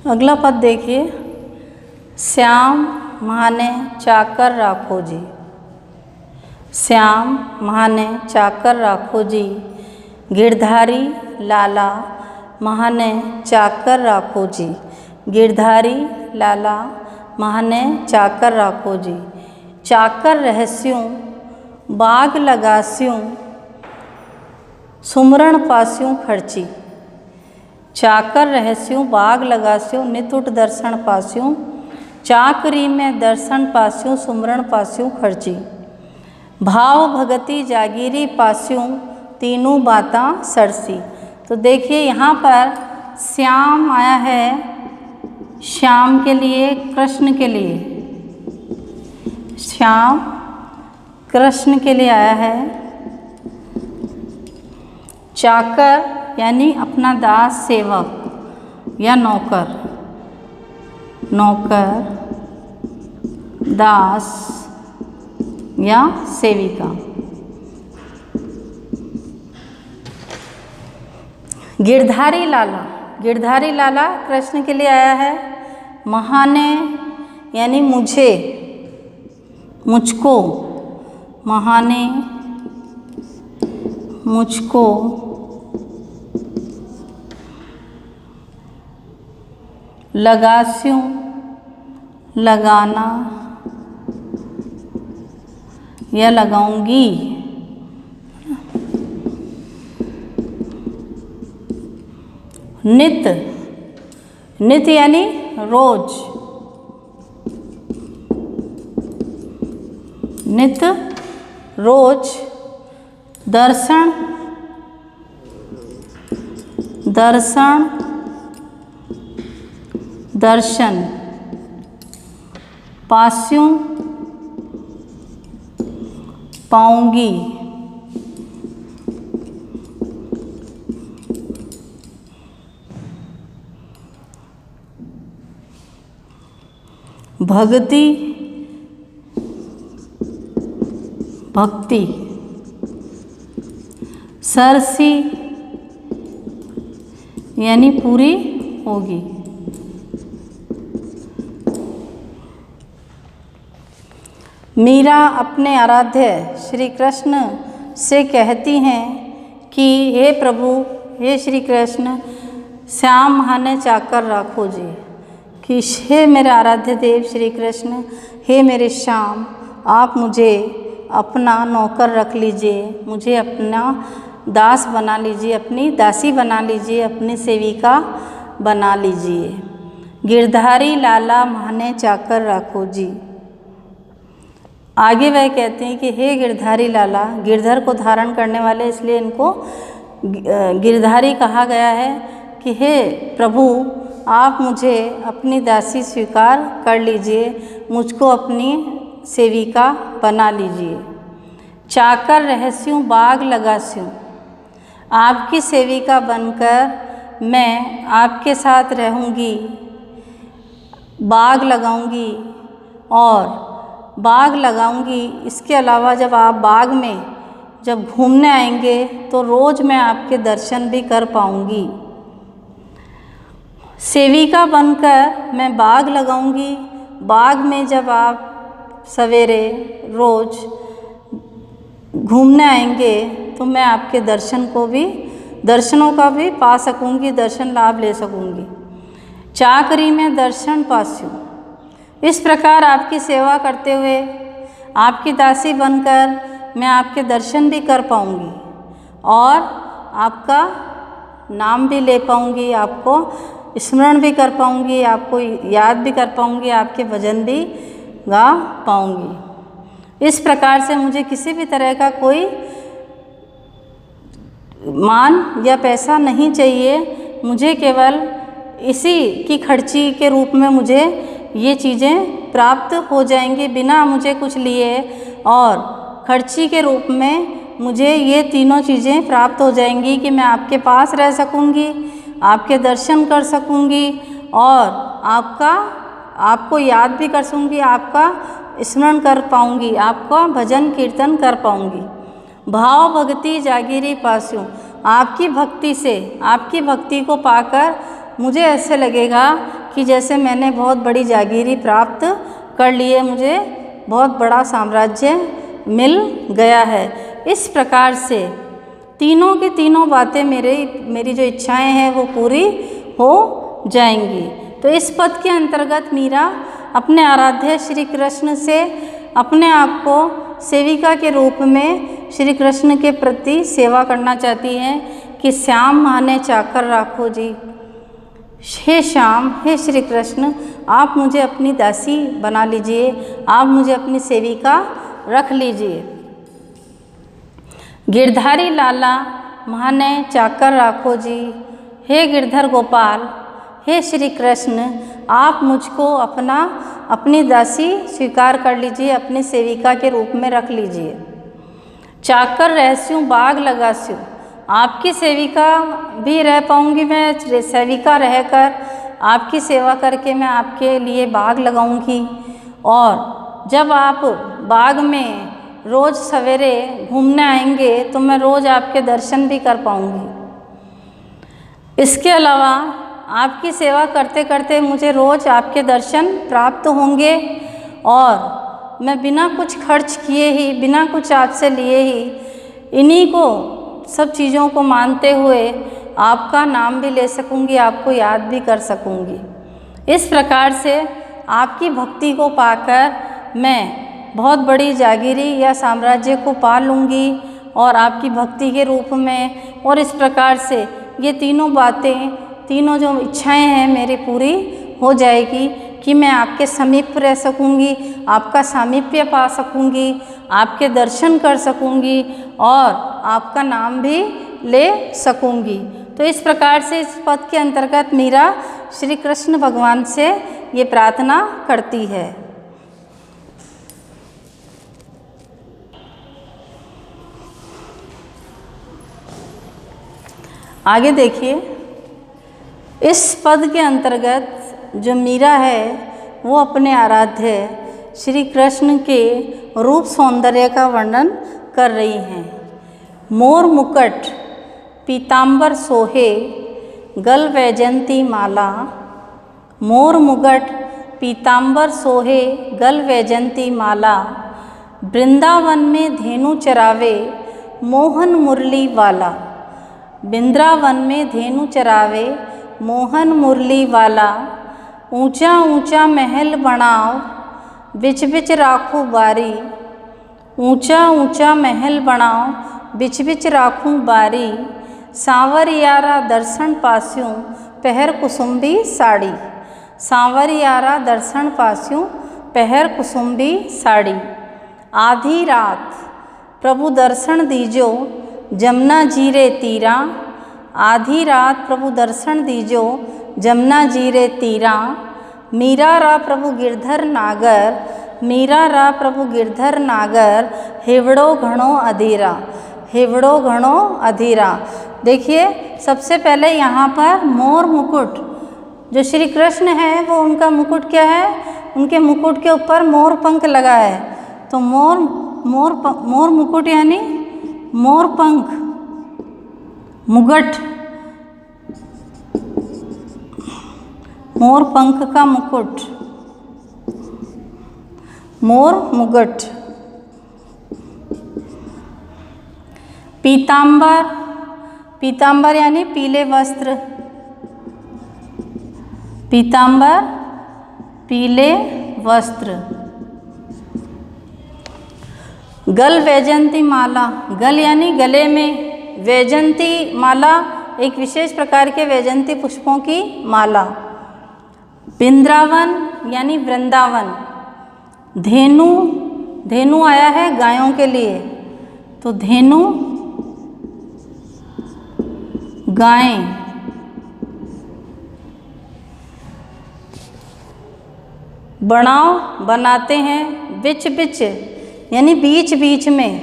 अगला पद देखिए, श्याम महाने चाकर राखो जी। श्याम महाने चाकर राखो जी, गिरधारी लाला महाने चाकर राखो जी। गिरधारी लाला महाने चाकर राखो जी। चाकर रहस्यों बाग लगास्यों, सुमरण पास्यों खर्ची। चाकर रहस्यों बाग लगास्यों, नित उठ दर्शन पास्यों। चाकरी में दर्शन पास्यों, सुमरण पास्यों खर्ची। भाव भगति जागीरी पास्यों, तीनों बातां सरसी। तो देखिए यहाँ पर श्याम आया है श्याम के लिए, कृष्ण के लिए। श्याम कृष्ण के लिए आया है। चाकर यानी अपना दास, सेवक या नौकर। नौकर, दास या सेविका। गिरधारी लाला, गिरधारी लाला कृष्ण के लिए आया है। महाने यानी मुझे, मुझको। महाने मुझको, लगास्यों लगाना या लगाऊंगी। नित, नित यानी रोज। नित रोज दर्शन, दर्शन दर्शन पास्यों पाऊंगी। भक्ति, भक्ति सरसी यानी पूरी होगी। मीरा अपने आराध्य श्री कृष्ण से कहती हैं कि हे प्रभु, हे श्री कृष्ण, श्याम महाने चाकर राखो जी। कि हे मेरे आराध्य देव श्री कृष्ण, हे मेरे श्याम, आप मुझे अपना नौकर रख लीजिए, मुझे अपना दास बना लीजिए, अपनी दासी बना लीजिए, अपनी सेविका बना लीजिए। गिरधारी लाला महाने चाकर राखो जी। आगे वह कहते हैं कि हे गिरधारी लाला, गिरधर को धारण करने वाले, इसलिए इनको गिरधारी कहा गया है। कि हे प्रभु, आप मुझे अपनी दासी स्वीकार कर लीजिए, मुझको अपनी सेविका बना लीजिए। चाकर रहस्यों बाग लगास्यों, आपकी सेविका बनकर मैं आपके साथ रहूँगी, बाग लगाऊंगी और बाग लगाऊंगी। इसके अलावा जब आप बाग में जब घूमने आएंगे तो रोज़ मैं आपके दर्शन भी कर पाऊंगी। सेविका बनकर मैं बाग लगाऊंगी। बाग में जब आप सवेरे रोज़ घूमने आएंगे तो मैं आपके दर्शनों का भी पा सकूंगी, दर्शन लाभ ले सकूंगी। चाकरी में दर्शन पास्यों, इस प्रकार आपकी सेवा करते हुए, आपकी दासी बनकर मैं आपके दर्शन भी कर पाऊंगी और आपका नाम भी ले पाऊंगी, आपको स्मरण भी कर पाऊंगी, आपको याद भी कर पाऊंगी, आपके भजन भी गा पाऊंगी। इस प्रकार से मुझे किसी भी तरह का कोई मान या पैसा नहीं चाहिए, मुझे केवल इसी की खर्ची के रूप में मुझे ये चीज़ें प्राप्त हो जाएंगी बिना मुझे कुछ लिए, और खर्ची के रूप में मुझे ये तीनों चीज़ें प्राप्त हो जाएंगी कि मैं आपके पास रह सकूंगी, आपके दर्शन कर सकूंगी और आपको याद भी कर सकूंगी, आपका स्मरण कर पाऊंगी, आपका भजन कीर्तन कर पाऊंगी। भाव भक्ति जागीरी पास्यों, आपकी भक्ति से, आपकी भक्ति को पाकर मुझे ऐसे लगेगा कि जैसे मैंने बहुत बड़ी जागीरी प्राप्त कर ली है, मुझे बहुत बड़ा साम्राज्य मिल गया है। इस प्रकार से तीनों की तीनों बातें मेरी जो इच्छाएं हैं वो पूरी हो जाएंगी। तो इस पद के अंतर्गत मीरा अपने आराध्य श्री कृष्ण से अपने आप को सेविका के रूप में श्री कृष्ण के प्रति सेवा करना चाहती हैं कि श्याम माने चाकर राखो जी। हे श्याम, हे श्री कृष्ण, आप मुझे अपनी दासी बना लीजिए, आप मुझे अपनी सेविका रख लीजिए। गिरधारी लाला माने चाकर राखो जी। हे गिरधर गोपाल, हे श्री कृष्ण, आप मुझको अपनी दासी स्वीकार कर लीजिए, अपनी सेविका के रूप में रख लीजिए। चाकर रहस्यूँ बाग लगास्यूँ, आपकी सेविका भी रह पाऊँगी मैं, सेविका रहकर आपकी सेवा करके मैं आपके लिए बाग लगाऊँगी। और जब आप बाग में रोज़ सवेरे घूमने आएंगे तो मैं रोज़ आपके दर्शन भी कर पाऊँगी। इसके अलावा आपकी सेवा करते करते मुझे रोज़ आपके दर्शन प्राप्त होंगे और मैं बिना कुछ खर्च किए ही, बिना कुछ आपसे लिए ही, इन्हीं को सब चीज़ों को मानते हुए आपका नाम भी ले सकूँगी, आपको याद भी कर सकूँगी। इस प्रकार से आपकी भक्ति को पाकर मैं बहुत बड़ी जागीरी या साम्राज्य को पा लूँगी और आपकी भक्ति के रूप में, और इस प्रकार से ये तीनों बातें, तीनों जो इच्छाएं हैं मेरी पूरी हो जाएगी कि मैं आपके समीप रह सकूँगी, आपका सामीप्य पा सकूँगी, आपके दर्शन कर सकूँगी और आपका नाम भी ले सकूँगी। तो इस प्रकार से इस पद के अंतर्गत मीरा श्री कृष्ण भगवान से ये प्रार्थना करती है। आगे देखिए, इस पद के अंतर्गत जो मीरा है वो अपने आराध्य श्री कृष्ण के रूप सौंदर्य का वर्णन कर रही हैं। मोर मुकुट पीतांबर सोहे गल वैजंती माला। मोर मुकुट पीतांबर सोहे गल वैजंती माला। वृंदावन में धेनु चरावे मोहन मुरली वाला। वृंदावन में धेनु चरावे मोहन मुरली वाला। ऊंचा ऊंचा महल बनाओ बिच बिच राखू बारी। ऊंचा ऊंचा महल बनाओ बिच बिच राखूं बारी। सांवर यारा दर्शन पास्यूं पहर कुसुम्बी साड़ी। सांवर यारा दर्शन पास्यूं पहर कुसुम्बी साड़ी। आधी रात प्रभु दर्शन दीजो जमुना जीरे तीरा। आधी रात प्रभु दर्शन दीजो जमुना जीरे तीरा। मीरा रा प्रभु गिरधर नागर। मीरा रा प्रभु गिरधर नागर। हिवड़ो घणो अधीरा। हिवड़ो घणो अधीरा। देखिए, सबसे पहले यहाँ पर मोर मुकुट, जो श्री कृष्ण है वो उनका मुकुट क्या है, उनके मुकुट के ऊपर मोर पंख लगा है। तो मोर मुकुट यानी मोर पंख, मुगट, मोर पंख का मुकुट, मोर मुकुट। पीतांबर, पीतांबर यानी पीले वस्त्र। पीतांबर पीले वस्त्र। गल वैजंती माला, गल यानी गले में, वैजंती माला एक विशेष प्रकार के वैजंती पुष्पों की माला। वृंदावन यानी वृंदावन। धेनु, धेनु आया है गायों के लिए, तो धेनु गाय। बनाओ बनाते हैं, बिच बिच यानी बीच बीच में।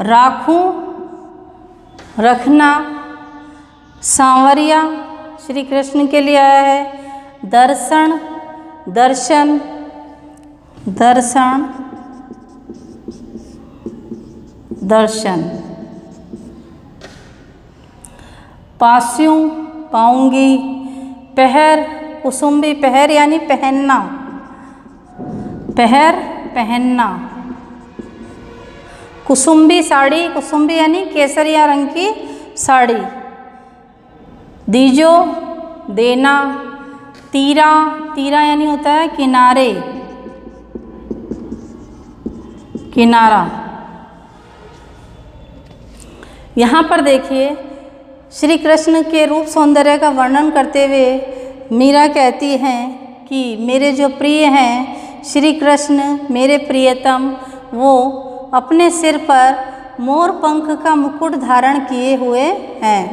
राखूं रखना। सांवरिया श्री कृष्ण के लिए आया है। दर्शन, दर्शन, दर्शन, दर्शन। पास्यूं पाऊंगी। पहर कुसुम्बी, पहर यानी पहनना, पहर पहनना। कुसुम्बी साड़ी, कुसुम्बी यानी केसरिया रंग की साड़ी। दीजो देना। तीरा, तीरा यानी होता है किनारे, किनारा। यहाँ पर देखिए श्री कृष्ण के रूप सौंदर्य का वर्णन करते हुए मीरा कहती हैं कि मेरे जो प्रिय हैं श्री कृष्ण, मेरे प्रियतम, वो अपने सिर पर मोर पंख का मुकुट धारण किए हुए हैं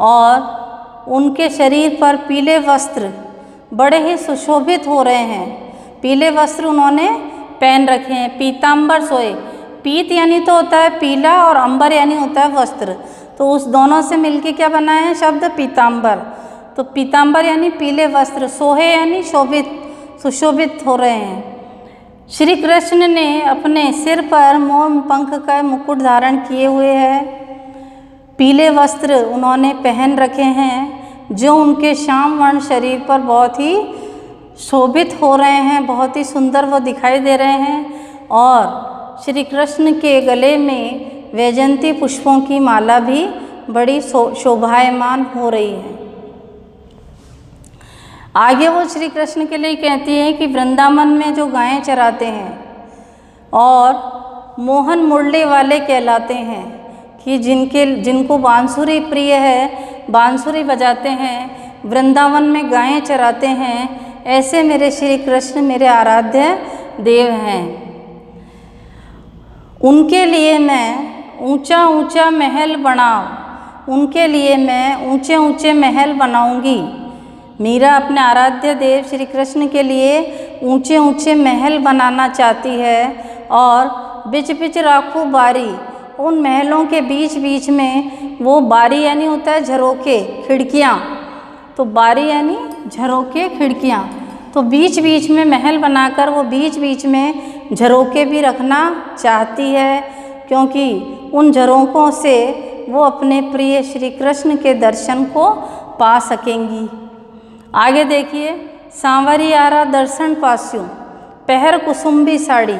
और उनके शरीर पर पीले वस्त्र बड़े ही सुशोभित हो रहे हैं। पीले वस्त्र उन्होंने पहन रखे हैं। पीताम्बर सोए, पीत यानी तो होता है पीला और अंबर यानी होता है वस्त्र, तो उस दोनों से मिलके क्या बना है शब्द पीताम्बर। तो पीताम्बर यानी पीले वस्त्र, सोहे यानी शोभित, सुशोभित हो रहे हैं। श्री कृष्ण ने अपने सिर पर मोर पंख का मुकुट धारण किए हुए हैं। पीले वस्त्र उन्होंने पहन रखे हैं जो उनके श्याम वर्ण शरीर पर बहुत ही शोभित हो रहे हैं, बहुत ही सुंदर वो दिखाई दे रहे हैं। और श्री कृष्ण के गले में वैजयंती पुष्पों की माला भी बड़ी शोभायमान हो रही है। आगे वो श्री कृष्ण के लिए कहती है कि वृंदावन में जो गायें चराते हैं और मोहन मुरली वाले कहलाते हैं, कि जिनको बांसुरी प्रिय है, बांसुरी बजाते हैं, वृंदावन में गायें चराते हैं, ऐसे मेरे श्री कृष्ण मेरे आराध्य देव हैं। उनके लिए मैं ऊंचा ऊंचा महल बनाऊं, उनके लिए मैं ऊंचे ऊंचे महल बनाऊंगी। मीरा अपने आराध्य देव श्री कृष्ण के लिए ऊंचे ऊंचे महल बनाना चाहती है और बिच बिच राखू बारी, उन महलों के बीच बीच में वो बारी यानी होता है झरोके, खिड़कियाँ, तो बारी यानी झरोके, खिड़कियाँ, तो बीच बीच में महल बनाकर वो बीच बीच में झरोके भी रखना चाहती है, क्योंकि उन झरोकों से वो अपने प्रिय श्री कृष्ण के दर्शन को पा सकेंगी। आगे देखिए, सांवरियारा दर्शन पास्यों, पहर कुसुम्बी साड़ी,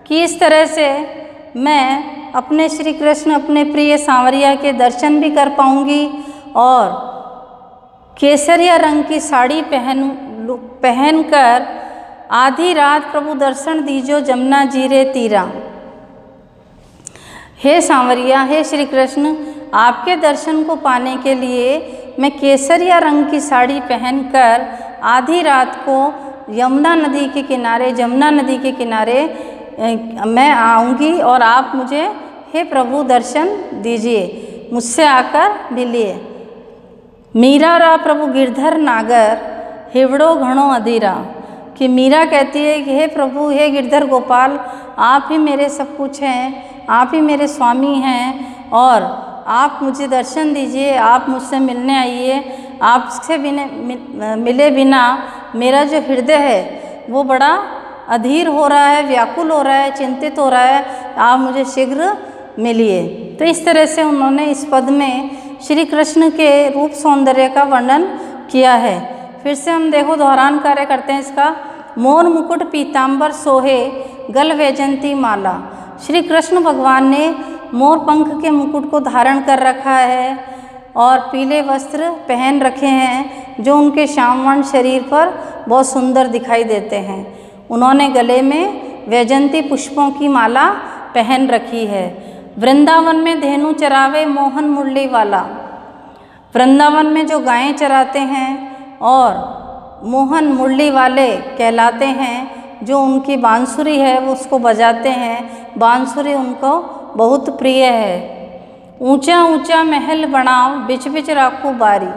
कि इस तरह से मैं अपने श्री कृष्ण, अपने प्रिय सांवरिया के दर्शन भी कर पाऊँगी और केसरिया रंग की साड़ी पहनकर आधी रात प्रभु दर्शन दीजो जमुना जीरे तीरा। हे सांवरिया, हे श्री कृष्ण, आपके दर्शन को पाने के लिए मैं केसरिया रंग की साड़ी पहनकर आधी रात को यमुना नदी के किनारे, जमुना नदी के किनारे मैं आऊँगी और आप मुझे हे प्रभु दर्शन दीजिए, मुझसे आकर मिलिए। मीरा रा प्रभु गिरधर नागर हिवड़ो घणो अधीरा, कि मीरा कहती है कि हे प्रभु, हे गिरधर गोपाल, आप ही मेरे सब कुछ हैं, आप ही मेरे स्वामी हैं और आप मुझे दर्शन दीजिए, आप मुझसे मिलने आइए। आपसे मिले बिना मेरा जो हृदय है वो बड़ा अधीर हो रहा है, व्याकुल हो रहा है, चिंतित हो रहा है, आप मुझे शीघ्र मिलिए। तो इस तरह से उन्होंने इस पद में श्री कृष्ण के रूप सौंदर्य का वर्णन किया है। फिर से हम देखो दोहरान कार्य करते हैं इसका। मोर मुकुट पीताम्बर सोहे गल वैजयंती माला, श्री कृष्ण भगवान ने मोर पंख के मुकुट को धारण कर रखा है और पीले वस्त्र पहन रखे हैं जो उनके श्यामवर्ण शरीर पर बहुत सुंदर दिखाई देते हैं। उन्होंने गले में वैजयंती पुष्पों की माला पहन रखी है। वृंदावन में धेनु चरावे मोहन मुरली वाला, वृंदावन में जो गायें चराते हैं और मोहन मुरली वाले कहलाते हैं, जो उनकी बांसुरी है वो उसको बजाते हैं, बांसुरी उनको बहुत प्रिय है। ऊंचा ऊंचा महल बनाओ बिच बिच राखू बारी,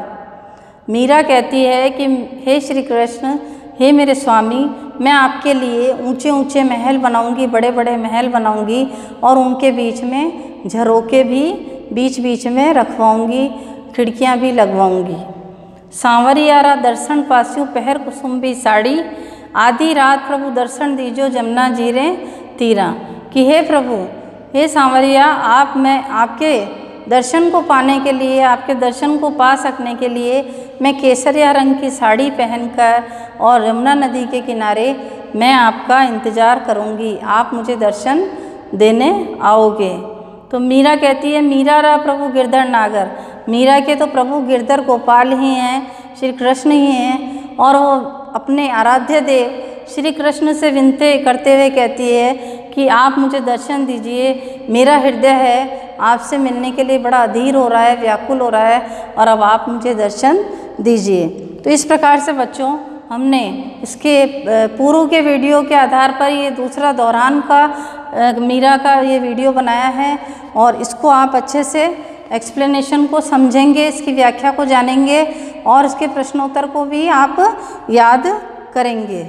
मीरा कहती है कि हे श्री कृष्ण, हे मेरे स्वामी, मैं आपके लिए ऊंचे ऊंचे महल बनाऊंगी, बड़े बड़े महल बनाऊंगी और उनके बीच में झरोके भी बीच बीच में रखवाऊंगी, खिड़कियां भी लगवाऊंगी। सांवरियारा दर्शन पास्यों पहर कुसुम्बी साड़ी, आधी रात प्रभु दर्शन दीजो जमुना जीरे तीरा, कि हे प्रभु, हे सांवरिया, आप मैं आपके दर्शन को पाने के लिए, आपके दर्शन को पा सकने के लिए मैं केसरिया रंग की साड़ी पहनकर और यमुना नदी के किनारे मैं आपका इंतज़ार करूँगी, आप मुझे दर्शन देने आओगे। तो मीरा कहती है, मीरा रहा प्रभु गिरधर नागर। मीरा के तो प्रभु गिरधर गोपाल ही हैं, श्री कृष्ण ही हैं, और वो अपने आराध्य देव श्री कृष्ण से विनती करते हुए कहती है कि आप मुझे दर्शन दीजिए, मेरा हृदय है आपसे मिलने के लिए बड़ा अधीर हो रहा है, व्याकुल हो रहा है, और अब आप मुझे दर्शन दीजिए। तो इस प्रकार से बच्चों हमने इसके पूर्व के वीडियो के आधार पर ये दूसरा दोहरान का मीरा का ये वीडियो बनाया है, और इसको आप अच्छे से एक्सप्लेनेशन को समझेंगे, इसकी व्याख्या को जानेंगे और इसके प्रश्नोत्तर को भी आप याद करेंगे।